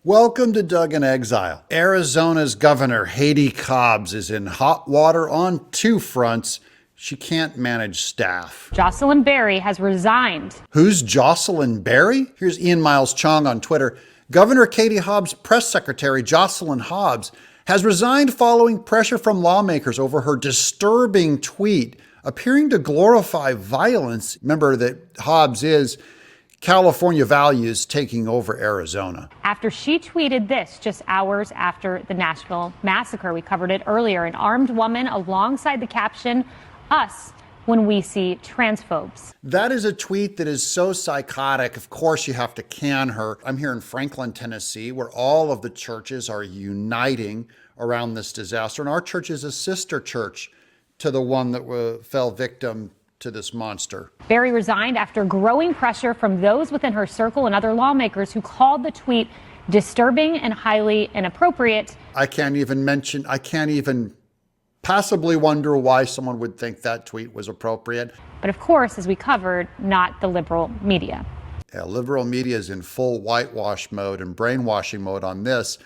Welcome to Doug in Exile. Arizona's Governor Katie Hobbs is in hot water on two fronts. She can't manage staff. Jocelyn has resigned. Who's Jocelyn? Here's Ian Miles Chong on Twitter. Governor Katie Hobbs' press secretary, Jocelyn Hobbs, has resigned following pressure from lawmakers over her disturbing tweet appearing to glorify violence. Remember that Hobbs is California values taking over Arizona. After she tweeted this just hours after the Nashville massacre, we covered it earlier, an armed woman alongside the caption, "Us when we see transphobes." That is a tweet that is so psychotic. Of course, you have to can her. I'm here in Franklin, Tennessee, where all of the churches are uniting around this disaster. And our church is a sister church to the one that fell victim to this monster. Berry resigned after growing pressure from those within her circle and other lawmakers who called the tweet disturbing and highly inappropriate. I can't even possibly wonder why someone would think that tweet was appropriate. But of course, as we covered, not the liberal media. Yeah, liberal media is in full whitewash mode and brainwashing mode on this.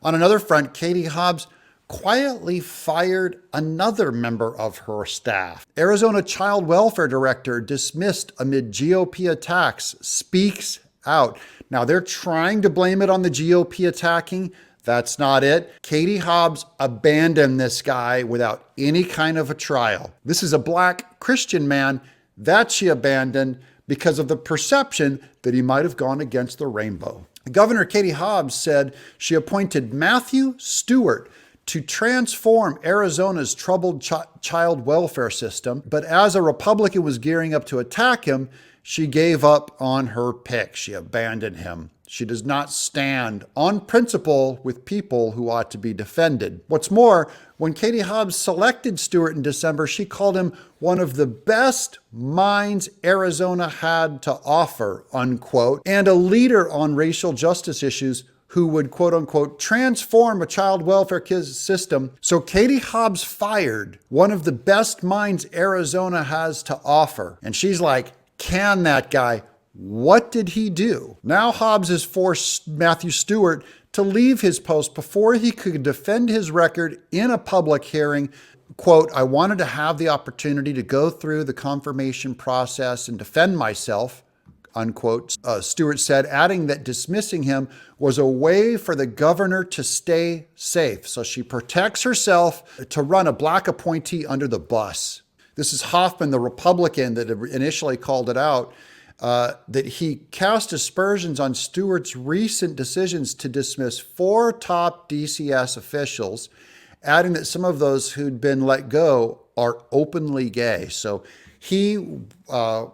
On another front, Katie Hobbs quietly fired another member of her staff. Arizona Child Welfare Director dismissed amid GOP attacks, speaks out. Now they're trying to blame it on the GOP attacking. That's not it. Katie Hobbs abandoned this guy without any kind of a trial. This is a black Christian man that she abandoned because of the perception that he might have gone against the rainbow. Governor Katie Hobbs said she appointed Matthew Stewart to transform Arizona's troubled child welfare system. But as a Republican was gearing up to attack him, she gave up on her pick. She abandoned him. She does not stand on principle with people who ought to be defended. What's more, when Katie Hobbs selected Stewart in December, she called him one of the best minds Arizona had to offer, unquote, and a leader on racial justice issues who would, quote unquote, transform a child welfare system. So Katie Hobbs fired one of the best minds Arizona has to offer. And she's like, can that guy? What did he do? Now Hobbs has forced Matthew Stewart to leave his post before he could defend his record in a public hearing. Quote, I wanted to have the opportunity to go through the confirmation process and defend myself, unquote, Stewart said, adding that dismissing him was a way for the governor to stay safe. So she protects herself to run a black appointee under the bus. This is Hoffman, the Republican that initially called it out, that he cast aspersions on Stewart's recent decisions to dismiss 4 top DCS officials, adding that some of those who'd been let go are openly gay. So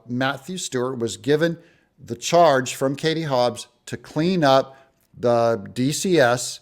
Matthew Stewart was given the charge from Katie Hobbs to clean up the DCS,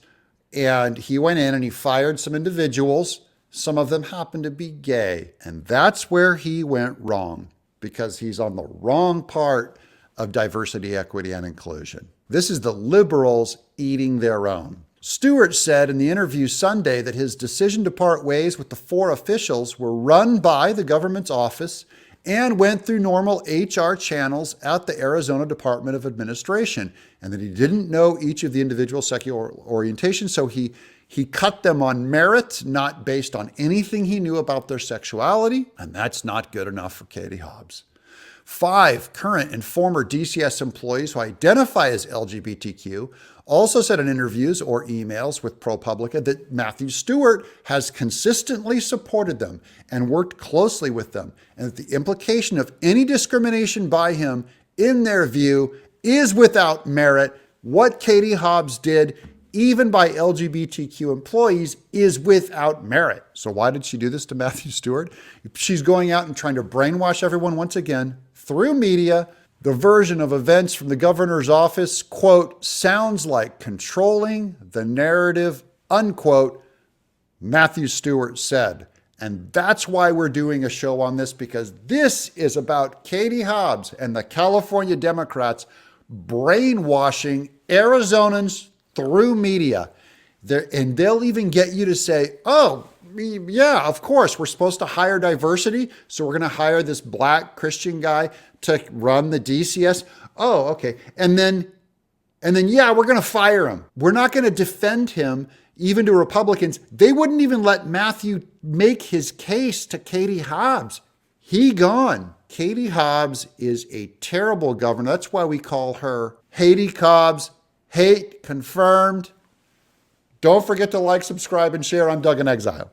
and he went in and he fired some individuals. Some of them happened to be gay, and that's where he went wrong, because he's on the wrong part of diversity, equity, and inclusion. This is the liberals eating their own. Stewart said in the interview Sunday that his decision to part ways with the 4 officials were run by the government's office and went through normal HR channels at the Arizona Department of Administration, and that he didn't know each of the individual sexual orientations, so he cut them on merit, not based on anything he knew about their sexuality, and that's not good enough for Katie Hobbs. 5 current and former DCS employees who identify as LGBTQ also said in interviews or emails with ProPublica that Matthew Stewart has consistently supported them and worked closely with them, and that the implication of any discrimination by him, in their view, is without merit. What Katie Hobbs did, even by LGBTQ employees, is without merit. So why did she do this to Matthew Stewart? She's going out and trying to brainwash everyone once again through media. The version of events from the governor's office, quote, sounds like controlling the narrative, unquote, Matthew Stewart said. And that's why we're doing a show on this, because this is about Katie Hobbs and the California Democrats brainwashing Arizonans through media. And they'll even get you to say, oh, yeah, of course, we're supposed to hire diversity, so we're going to hire this black Christian guy to run the DCS. Oh, okay. And then And then, yeah, we're going to fire him. We're not going to defend him even to Republicans. They wouldn't even let Matthew make his case to Katie Hobbs. He gone. Katie Hobbs is a terrible governor. That's why we call her Haiti Cobbs. Hate confirmed. Don't forget to like, subscribe, and share. I'm Doug in Exile.